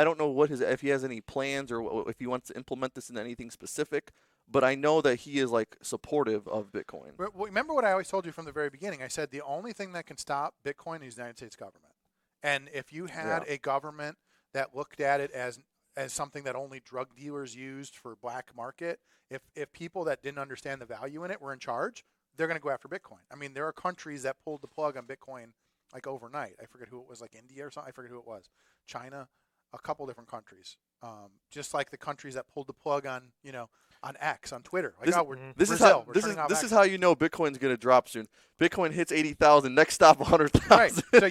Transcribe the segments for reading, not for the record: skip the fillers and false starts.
I don't know if he has any plans or if he wants to implement this into anything specific, but I know that he is like supportive of Bitcoin. Remember what I always told you from the very beginning? I said the only thing that can stop Bitcoin is the United States government. And if you had a government that looked at it as something that only drug dealers used for black market, if people that didn't understand the value in it were in charge, they're going to go after Bitcoin. I mean, there are countries that pulled the plug on Bitcoin like overnight. I forget who it was, like India or something. I forget who it was. China, a couple different countries. Just like the countries that pulled the plug on, on X, on Twitter. Like, this is how you know Bitcoin's going to drop soon. Bitcoin hits 80,000, next stop 100,000. Right. So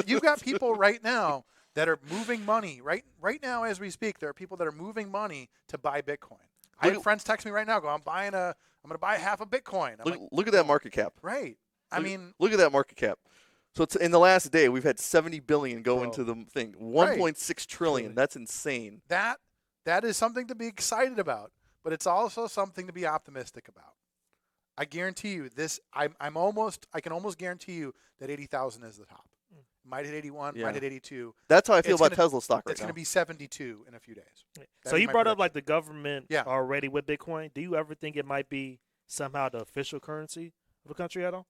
you've got people right now that are moving money. Right now as we speak, there are people that are moving money to buy Bitcoin. I had friends text me right now, go, I'm going to buy half a Bitcoin. Look at that market cap. Right. Look at that market cap. So it's in the last day we've had 70 billion go into the thing. 1.6 trillion. That's insane. That is something to be excited about, but it's also something to be optimistic about. I guarantee you this. I can almost guarantee you that 80,000 is the top. Might hit 81, might hit 82. That's how I feel about Tesla stock right now. It's going to be 72 in a few days. So you brought up like the government already with Bitcoin. Do you ever think it might be somehow the official currency of a country at all?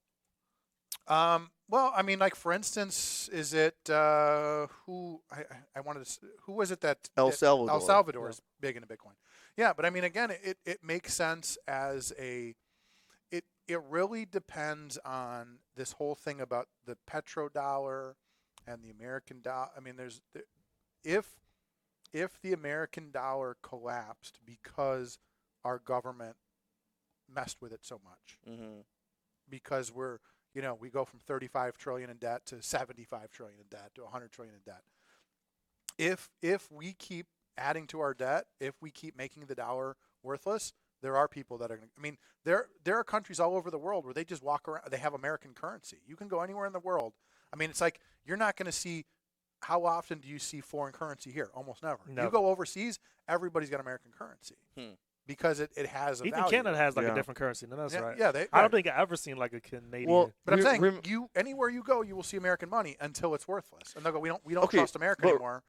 Well, I mean, like for instance, is it who was it that El Salvador? El Salvador is big into Bitcoin. Yeah, but I mean, again, it makes sense as it really depends on this whole thing about the petrodollar and the American dollar. I mean, if the American dollar collapsed because our government messed with it so much, because we go from 35 trillion in debt to 75 trillion in debt to 100 trillion in debt. If we keep adding to our debt, if we keep making the dollar worthless, there are people that are going to, I mean, there are countries all over the world where they just walk around, they have American currency. You can go anywhere in the world. I mean, it's like, you're not going to see, how often do you see foreign currency here? Almost never. No. You go overseas, everybody's got American currency. Because it has a Even value. Canada has like a different currency. No, that's right. Yeah, I don't think I've ever seen like a Canadian. Well, but I'm saying anywhere you go, you will see American money until it's worthless, and they'll go, we don't trust America anymore.